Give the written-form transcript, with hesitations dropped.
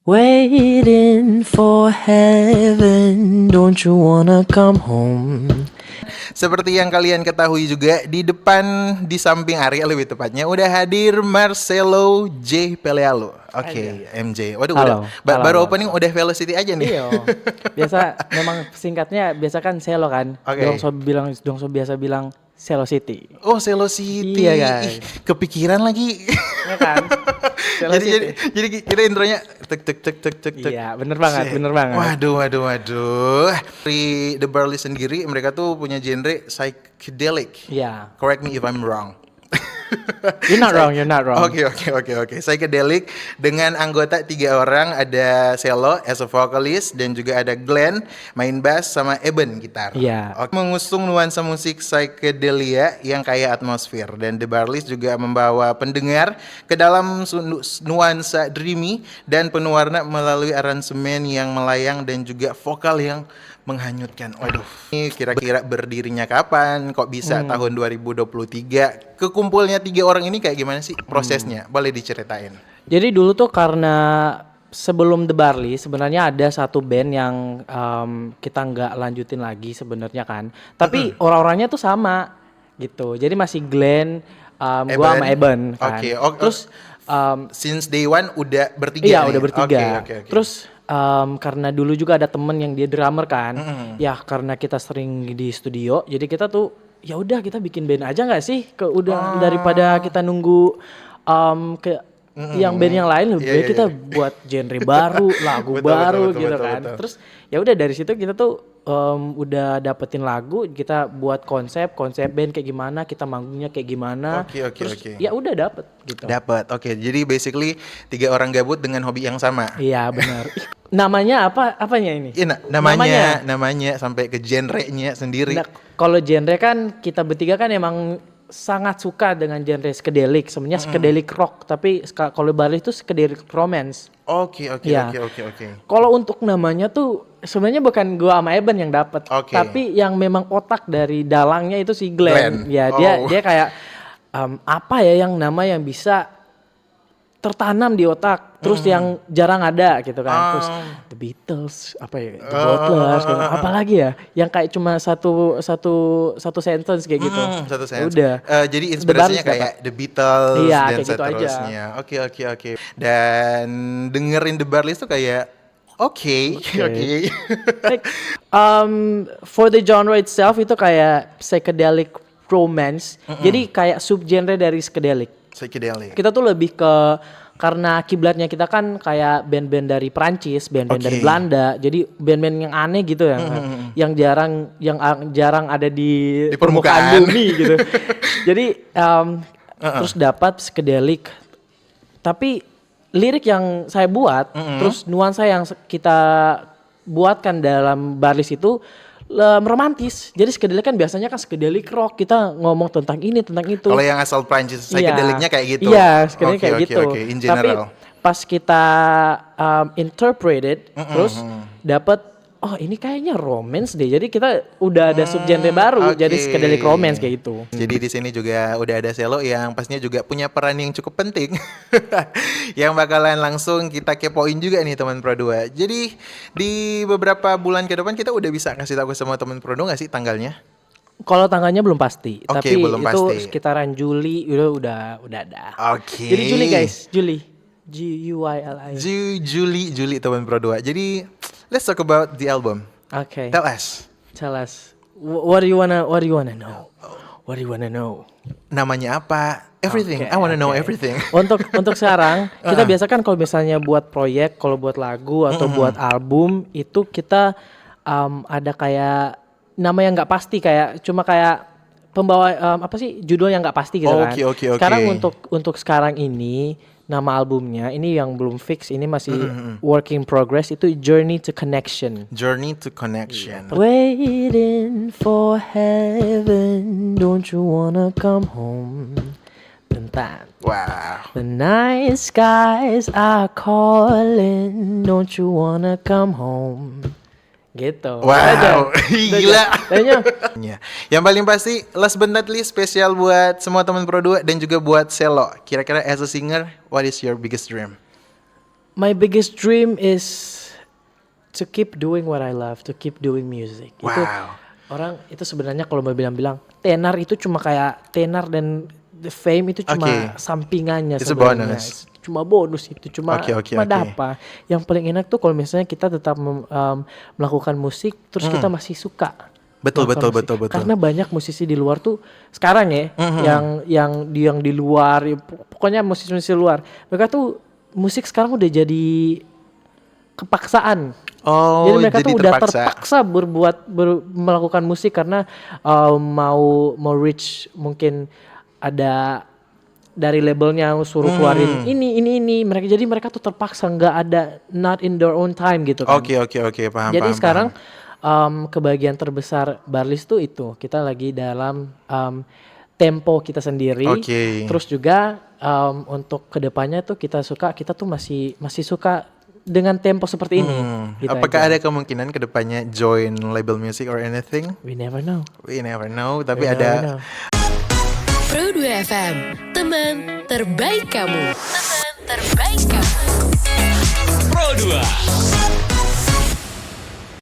Waiting for heaven, don't you wanna come home? Seperti yang kalian ketahui juga, di depan, di samping Arya lebih tepatnya, udah hadir Marcelo J. Pelealo. Oke, MJ. Waduh, Halo, baru halo. opening udah Velocity aja nih. Iya, biasa memang singkatnya biasa kan Selo kan. Oke. Dongso biasa bilang Selo City. Oh, Velocity. Iya, guys. Ih, kepikiran lagi. Ya kan? Selo jadi, City. jadi kita intronya tek tek tek tek tek tek. Iya, bener banget. Waduh. Di The Barley sendiri mereka tuh punya genre psychedelic. Iya. Correct me if I'm wrong. You're not wrong. Oke. Psychedelic dengan anggota 3 orang, ada Selo as a vocalist dan juga ada Glenn main bass sama Eben gitar. Iya. Mengusung nuansa musik psychedelia yang kaya atmosfer, dan The Barleys juga membawa pendengar ke dalam nuansa dreamy dan penuh warna melalui aransemen yang melayang dan juga vokal yang menghanyutkan. Waduh, ini kira-kira berdirinya kapan? Kok bisa tahun 2023? Kekumpulnya 3 orang ini kayak gimana sih prosesnya? Boleh diceritain? Jadi dulu tuh karena sebelum The Barley sebenarnya ada satu band yang kita nggak lanjutin lagi sebenarnya kan. Tapi orang-orangnya tuh sama gitu. Jadi masih Glenn, gua sama Eben kan. Oke. Terus Since day one udah bertiga iya nih? udah bertiga. Oke. Terus karena dulu juga ada temen yang dia drummer kan. Ya karena kita sering di studio, jadi kita tuh ya udah kita bikin band aja nggak sih? Daripada kita nunggu ke yang band yang lain, lebih baik kita buat genre baru, lagu baru gitu kan. Terus ya udah dari situ kita tuh udah dapetin lagu, kita buat konsep band kayak gimana, kita manggungnya kayak gimana. Oke. Ya udah dapet gitu. Oke. Jadi basically 3 orang gabut dengan hobi yang sama. Iya benar. Namanya apanya ini? Iya, namanya sampai ke genre-nya sendiri. Nah, kalau genre kan kita bertiga kan emang sangat suka dengan genre psychedelic. Sebenarnya psychedelic rock, tapi kalau Barley itu psychedelic romance. Oke. Ya. Kalau untuk namanya tuh sebenarnya bukan gua sama Eben yang dapat, tapi yang memang otak dari dalangnya itu si Glenn. Ya, dia kayak apa ya yang nama yang bisa tertanam di otak, terus yang jarang ada gitu kan. Terus The Beatles, apa ya, The Beatles, apa lagi ya, yang kayak cuma satu sentence kayak gitu. Satu sentence. Udah. Jadi inspirasinya kayak The Beatles dan gitu seterusnya. Oke. Dan dengerin The Barleys tuh kayak Oke. Like, for the genre itself itu kayak psychedelic romance. Jadi kayak subgenre dari psychedelic. Kita tuh lebih ke, karena kiblatnya kita kan kayak band-band dari Prancis, band-band dari Belanda. Jadi band-band yang aneh gitu ya, yang jarang ada di permukaan bumi gitu. Jadi terus dapat psychedelic. Tapi lirik yang saya buat, terus nuansa yang kita buatkan dalam Barlis itu romantis. Jadi psychedelic kan biasanya kan psychedelic rock, kita ngomong tentang ini tentang itu. Kalau yang asal Prancis psychedelicnya kayak gitu. Iya, psychedelic kayak gitu. In general. Tapi pas kita interpreted, terus dapat ini kayaknya romance deh. Jadi kita udah ada subgenre baru, jadi psychedelic romance kayak gitu. Jadi di sini juga udah ada Selo yang pastinya juga punya peran yang cukup penting. Yang bakalan langsung kita kepoin juga nih teman Pro 2. Jadi di beberapa bulan ke depan kita udah bisa kasih tahu sama teman Pro 2 nggak sih tanggalnya? Kalau tanggalnya belum pasti, tapi belum itu pasti. sekitaran Juli udah ada. Oke. Jadi Juli guys, Juli. G-U-Y-L-I. Juli teman Pro 2. Jadi let's talk about the album. Okay. Tell us. What do you wanna know? What do you wanna know? Namanya apa? Everything. I wanna know everything. Untuk sekarang kita biasa kan kalau misalnya buat proyek, kalau buat lagu atau buat album itu kita ada kayak nama yang nggak pasti, kayak cuma kayak pembawa judul yang nggak pasti gitu kan. Oke. Sekarang untuk sekarang ini nama albumnya ini yang belum fix, ini masih work in progress, itu Journey to Connection. Waiting for heaven, don't you wanna come home? Bentar. Wow. The night skies are calling, don't you wanna come home? Gitu. Wow, gila. Ya. Yang paling pasti, last but not least, spesial buat semua teman Pro 2 dan juga buat Selo. Kira-kira as a singer, what is your biggest dream? My biggest dream is to keep doing what I love, to keep doing music. Wow. Itu orang itu sebenarnya kalau mau bilang tenar itu cuma kayak tenar dan the fame itu cuma sampingannya sebenarnya. Cuma bonus itu, cuma apa. Yang paling enak tuh kalau misalnya kita tetap melakukan musik terus kita masih suka. Betul. Karena banyak musisi di luar tuh sekarang ya, yang di luar, pokoknya musisi luar, mereka tuh musik sekarang udah jadi kepaksaan. Jadi mereka tuh udah terpaksa melakukan musik karena mau reach, mungkin ada dari labelnya suruh keluarin ini. Mereka tuh terpaksa, nggak ada, not in their own time gitu kan. Oke, paham. Jadi sekarang kebahagiaan terbesar Barlis tuh itu kita lagi dalam tempo kita sendiri. Terus juga untuk kedepannya tuh kita tuh masih suka dengan tempo seperti ini. Gitu apakah aja. ada kemungkinan kedepannya join label music or anything? We never know. Tapi ada. Pro 2 FM, teman terbaik kamu.